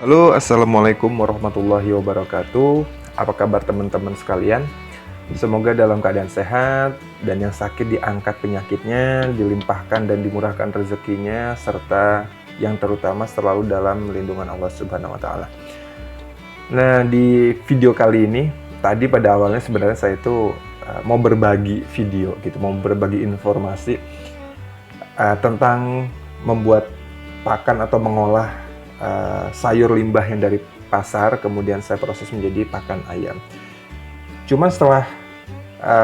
Halo, assalamualaikum warahmatullahi wabarakatuh. Apa kabar teman-teman sekalian? Semoga dalam keadaan sehat dan yang sakit diangkat penyakitnya, dilimpahkan dan dimurahkan rezekinya, serta yang terutama selalu dalam lindungan Allah Subhanahu wa Ta'ala. Nah, di video kali ini, tadi pada awalnya sebenarnya saya itu mau berbagi video gitu, mau berbagi informasi tentang membuat pakan atau mengolah sayur limbah yang dari pasar, kemudian saya proses menjadi pakan ayam. Cuman setelah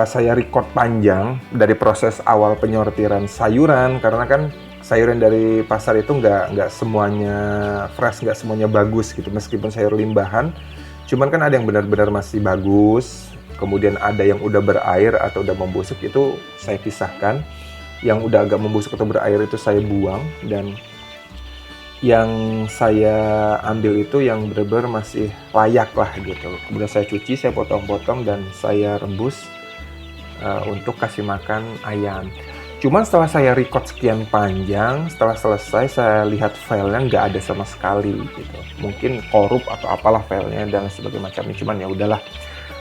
saya record panjang dari proses awal penyortiran sayuran, karena kan sayuran dari pasar itu nggak semuanya fresh, nggak semuanya bagus gitu, meskipun sayur limbahan. Cuman kan ada yang benar-benar masih bagus, kemudian ada yang udah berair atau udah membusuk, itu saya pisahkan. Yang udah agak membusuk atau berair itu saya buang, dan yang saya ambil itu yang benar-benar masih layak lah gitu. Kemudian saya cuci, saya potong-potong, dan saya rebus untuk kasih makan ayam. Cuman setelah saya record sekian panjang, setelah selesai saya lihat filenya nggak ada sama sekali gitu. Mungkin korup atau apalah filenya dan sebagainya macamnya, cuman ya udahlah.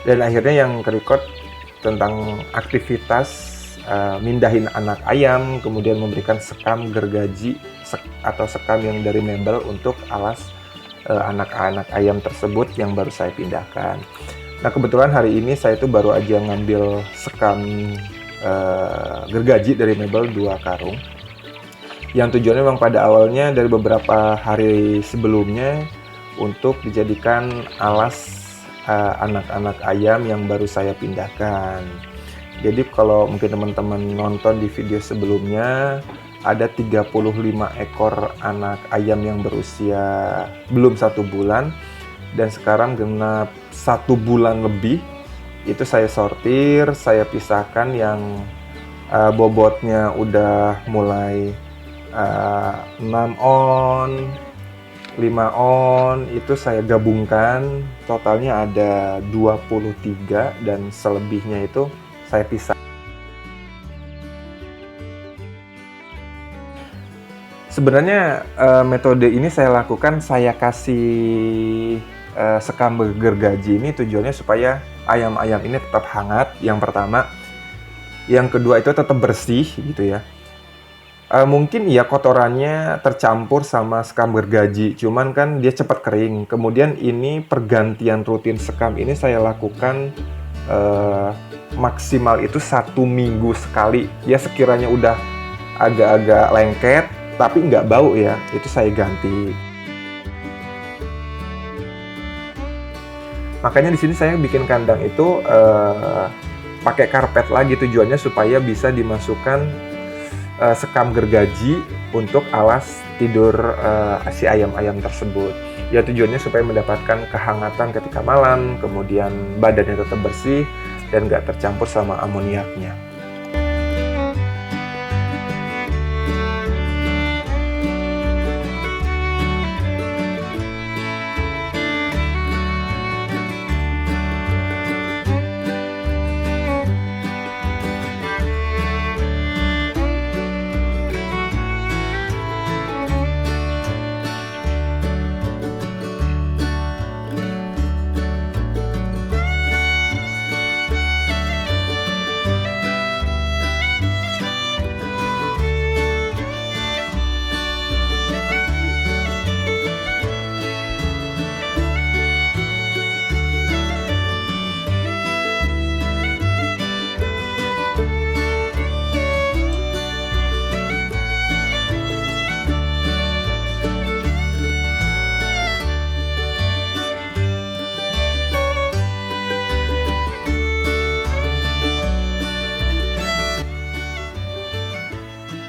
Dan akhirnya yang ke-record tentang aktivitas mindahin anak ayam, kemudian memberikan sekam gergaji atau sekam yang dari mebel untuk alas anak-anak ayam tersebut yang baru saya pindahkan. Nah, kebetulan hari ini saya itu baru aja ngambil sekam gergaji dari mebel 2 karung. Yang tujuannya memang pada awalnya dari beberapa hari sebelumnya untuk dijadikan alas anak-anak ayam yang baru saya pindahkan. Jadi kalau mungkin teman-teman nonton di video sebelumnya, ada 35 ekor anak ayam yang berusia belum 1 bulan, dan sekarang genap 1 bulan lebih. Itu saya sortir, saya pisahkan yang bobotnya udah mulai 6 on, 5 on, itu saya gabungkan, totalnya ada 23, dan selebihnya itu saya pisah. Sebenarnya metode ini saya lakukan, saya kasih sekam gergaji ini tujuannya supaya ayam-ayam ini tetap hangat, yang pertama. Yang kedua itu tetap bersih gitu ya. Mungkin ya kotorannya tercampur sama sekam gergaji, cuman kan dia cepat kering. Kemudian ini pergantian rutin sekam ini saya lakukan maksimal itu 1 minggu sekali. Ya sekiranya udah agak-agak lengket tapi nggak bau ya, itu saya ganti. Makanya di sini saya bikin kandang itu pakai karpet lagi, tujuannya supaya bisa dimasukkan sekam gergaji untuk alas tidur si ayam-ayam tersebut. Ya tujuannya supaya mendapatkan kehangatan ketika malam, kemudian badannya tetap bersih dan nggak tercampur sama amoniaknya.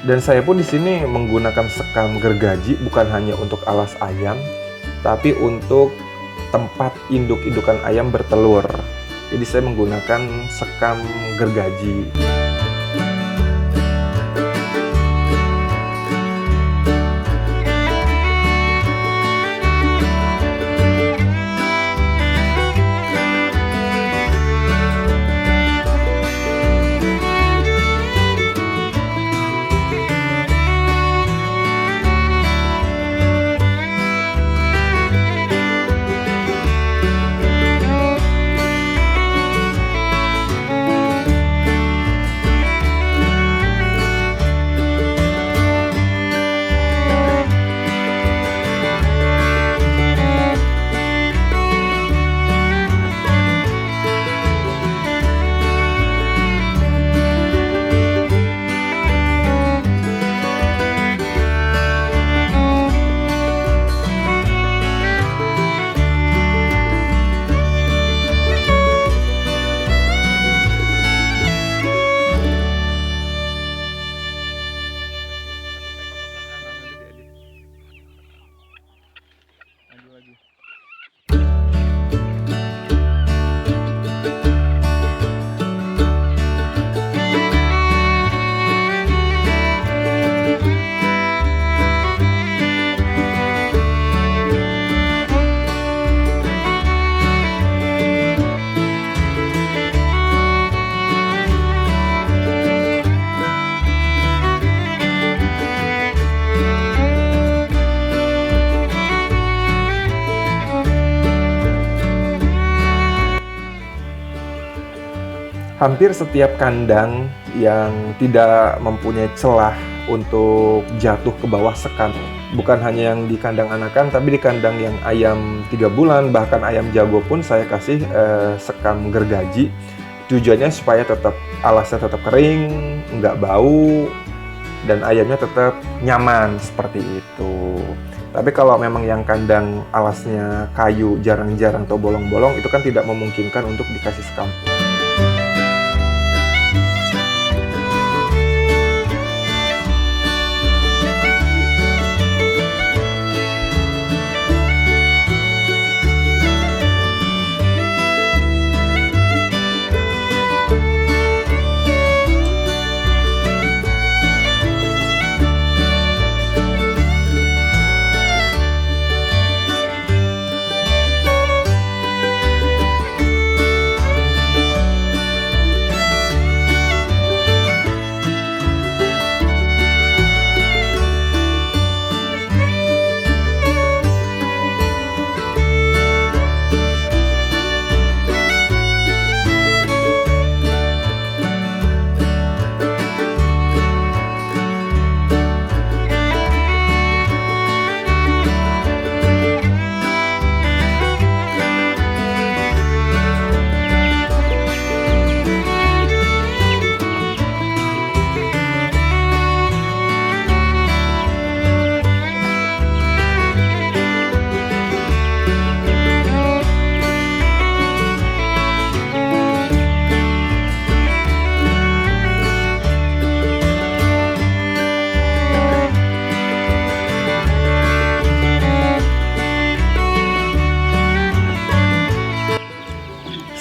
Dan saya pun di sini menggunakan sekam gergaji bukan hanya untuk alas ayam, tapi untuk tempat induk-indukan ayam bertelur. Jadi saya menggunakan sekam gergaji. Hampir setiap kandang yang tidak mempunyai celah untuk jatuh ke bawah sekam, bukan hanya yang di kandang anakan, tapi di kandang yang ayam 3 bulan, bahkan ayam jago pun saya kasih sekam gergaji. Tujuannya supaya tetap alasnya tetap kering, nggak bau, dan ayamnya tetap nyaman seperti itu. Tapi kalau memang yang kandang alasnya kayu, jarang-jarang atau bolong-bolong, itu kan tidak memungkinkan untuk dikasih sekam.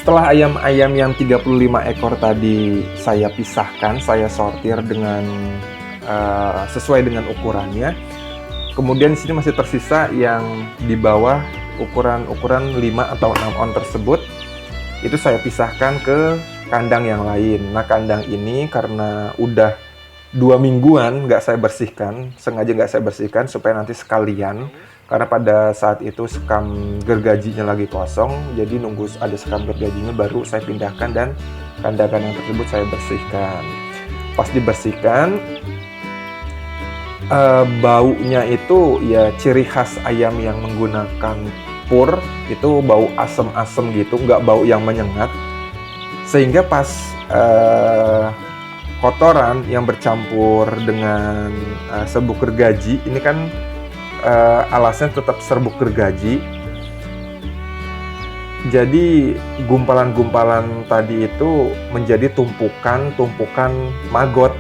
Setelah ayam-ayam yang 35 ekor tadi saya pisahkan, saya sortir dengan sesuai dengan ukurannya. Kemudian di sini masih tersisa yang di bawah ukuran 5 atau 6 on tersebut. Itu saya pisahkan ke kandang yang lain. Nah, kandang ini karena udah 2 mingguan nggak saya bersihkan, sengaja nggak saya bersihkan supaya nanti sekalian. Karena pada saat itu sekam gergajinya lagi kosong, jadi nunggu ada sekam gergajinya baru saya pindahkan dan kandang-kandang tersebut saya bersihkan. Pas dibersihkan, baunya itu ya ciri khas ayam yang menggunakan pur, itu bau asem-asem gitu, nggak bau yang menyengat. Sehingga pas kotoran yang bercampur dengan serbuk gergaji, ini kan alasnya tetap serbuk gergaji. Jadi gumpalan-gumpalan tadi itu menjadi tumpukan maggot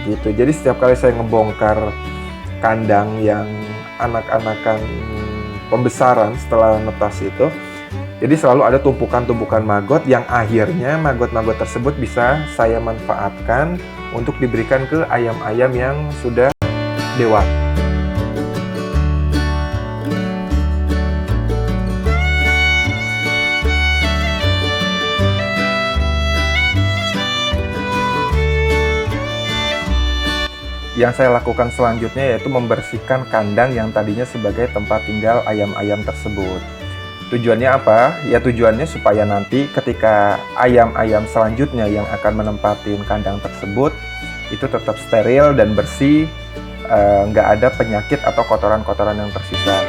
gitu. Jadi setiap kali saya ngebongkar kandang yang anak-anakan pembesaran setelah netas itu, jadi selalu ada tumpukan-tumpukan maggot yang akhirnya maggot-maggot tersebut bisa saya manfaatkan untuk diberikan ke ayam-ayam yang sudah dewasa. Yang saya lakukan selanjutnya yaitu membersihkan kandang yang tadinya sebagai tempat tinggal ayam-ayam tersebut. Tujuannya apa? Ya tujuannya supaya nanti ketika ayam-ayam selanjutnya yang akan menempatin kandang tersebut itu tetap steril dan bersih, nggak ada penyakit atau kotoran-kotoran yang tersisa.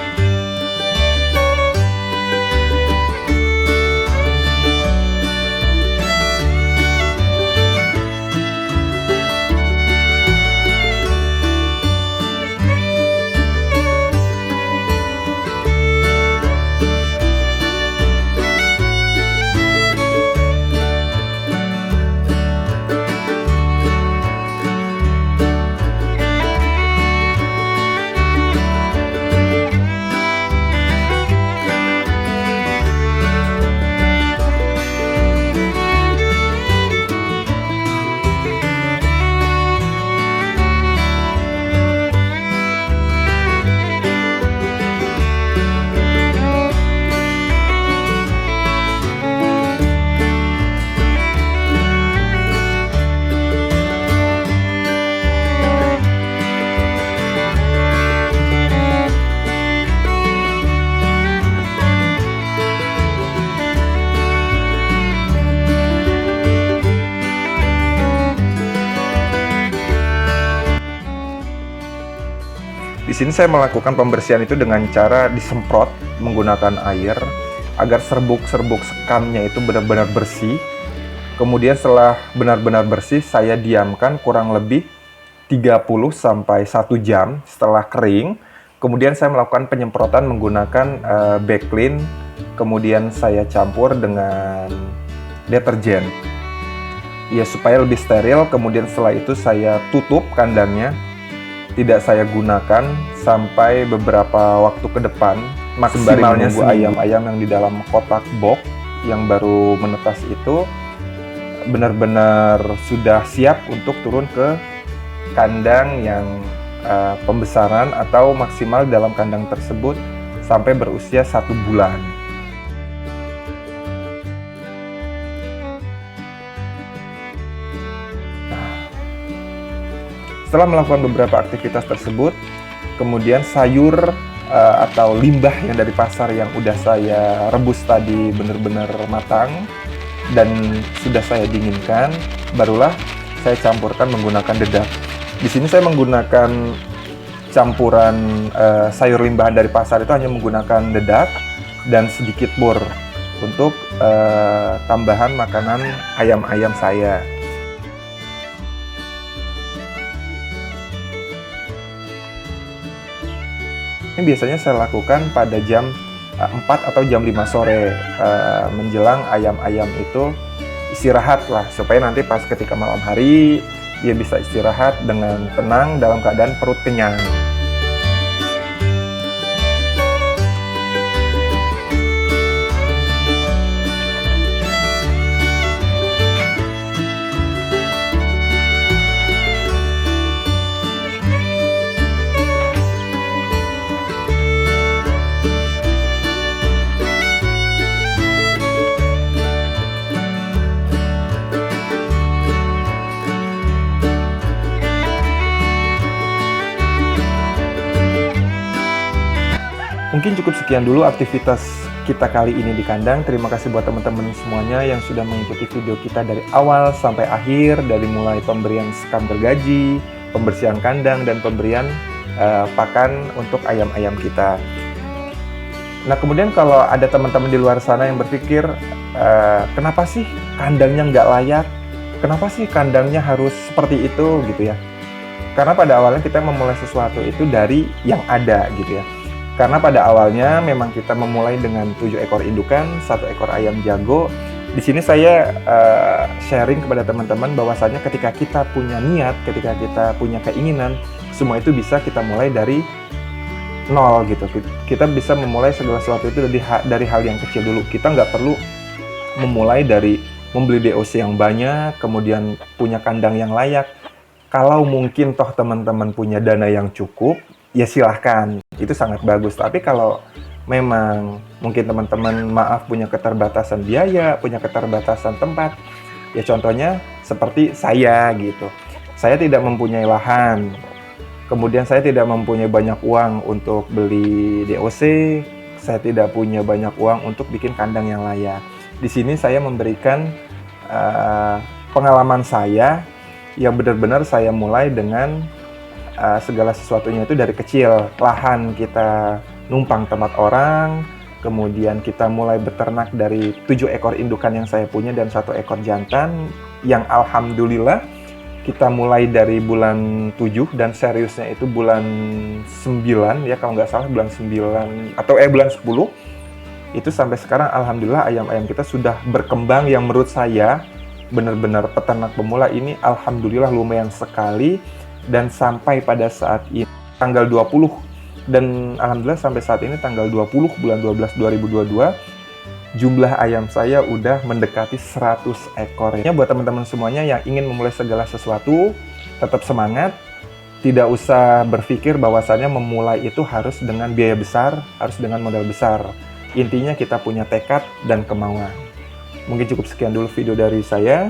sini saya melakukan pembersihan itu dengan cara disemprot menggunakan air agar serbuk-serbuk sekamnya itu benar-benar bersih. Kemudian setelah benar-benar bersih, saya diamkan kurang lebih 30 sampai 1 jam setelah kering. Kemudian saya melakukan penyemprotan menggunakan backlint, kemudian saya campur dengan deterjen. Ya, supaya lebih steril. Kemudian setelah itu saya tutup kandangnya. Tidak saya gunakan sampai beberapa waktu ke depan. Maksimalnya menunggu ayam-ayam yang di dalam kotak box yang baru menetas itu benar-benar sudah siap untuk turun ke kandang yang pembesaran atau maksimal dalam kandang tersebut sampai berusia 1 bulan. Setelah melakukan beberapa aktivitas tersebut, kemudian sayur atau limbah yang dari pasar yang udah saya rebus tadi benar-benar matang dan sudah saya dinginkan, barulah saya campurkan menggunakan dedak. Di sini saya menggunakan campuran sayur limbah dari pasar itu hanya menggunakan dedak dan sedikit bor untuk tambahan makanan ayam-ayam saya. Ini biasanya saya lakukan pada jam 4 atau jam 5 sore menjelang ayam-ayam itu istirahat lah, supaya nanti pas ketika malam hari dia bisa istirahat dengan tenang dalam keadaan perut kenyang. Mungkin cukup sekian dulu aktivitas kita kali ini di kandang. Terima kasih buat teman-teman semuanya yang sudah mengikuti video kita dari awal sampai akhir, dari mulai pemberian sekam gergaji, pembersihan kandang, dan pemberian pakan untuk ayam-ayam kita. Nah, kemudian kalau ada teman-teman di luar sana yang berpikir, kenapa sih kandangnya nggak layak? Kenapa sih kandangnya harus seperti itu gitu ya? Karena pada awalnya kita memulai sesuatu itu dari yang ada gitu ya. Karena pada awalnya memang kita memulai dengan 7 ekor indukan, 1 ekor ayam jago. Di sini saya sharing kepada teman-teman bahwasanya ketika kita punya niat, ketika kita punya keinginan, semua itu bisa kita mulai dari nol gitu. Kita bisa memulai segala sesuatu itu dari hal yang kecil dulu. Kita nggak perlu memulai dari membeli DOC yang banyak, kemudian punya kandang yang layak. Kalau mungkin toh teman-teman punya dana yang cukup, ya silahkan, itu sangat bagus. Tapi kalau memang mungkin teman-teman punya keterbatasan biaya, punya keterbatasan tempat, ya contohnya seperti saya gitu. Saya tidak mempunyai lahan, kemudian saya tidak mempunyai banyak uang untuk beli DOC, saya tidak punya banyak uang untuk bikin kandang yang layak. Di sini saya memberikan pengalaman saya yang benar-benar saya mulai dengan segala sesuatunya itu dari kecil. Lahan kita numpang tempat orang, kemudian kita mulai beternak dari 7 ekor indukan yang saya punya dan 1 ekor jantan, yang alhamdulillah kita mulai dari bulan 7 dan seriusnya itu bulan 9 ya kalau nggak salah, bulan 9 atau bulan 10 itu sampai sekarang alhamdulillah ayam-ayam kita sudah berkembang yang menurut saya benar-benar peternak pemula ini alhamdulillah lumayan sekali. Dan sampai pada saat ini tanggal 20 dan alhamdulillah sampai saat ini tanggal 20 bulan 12 2022 jumlah ayam saya udah mendekati 100 ekor. Ya, buat teman-teman semuanya yang ingin memulai segala sesuatu, tetap semangat. Tidak usah berpikir bahwasannya memulai itu harus dengan biaya besar, harus dengan modal besar. Intinya kita punya tekad dan kemauan. Mungkin cukup sekian dulu video dari saya.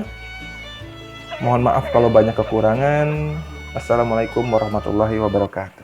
Mohon maaf kalau banyak kekurangan. Assalamualaikum warahmatullahi wabarakatuh.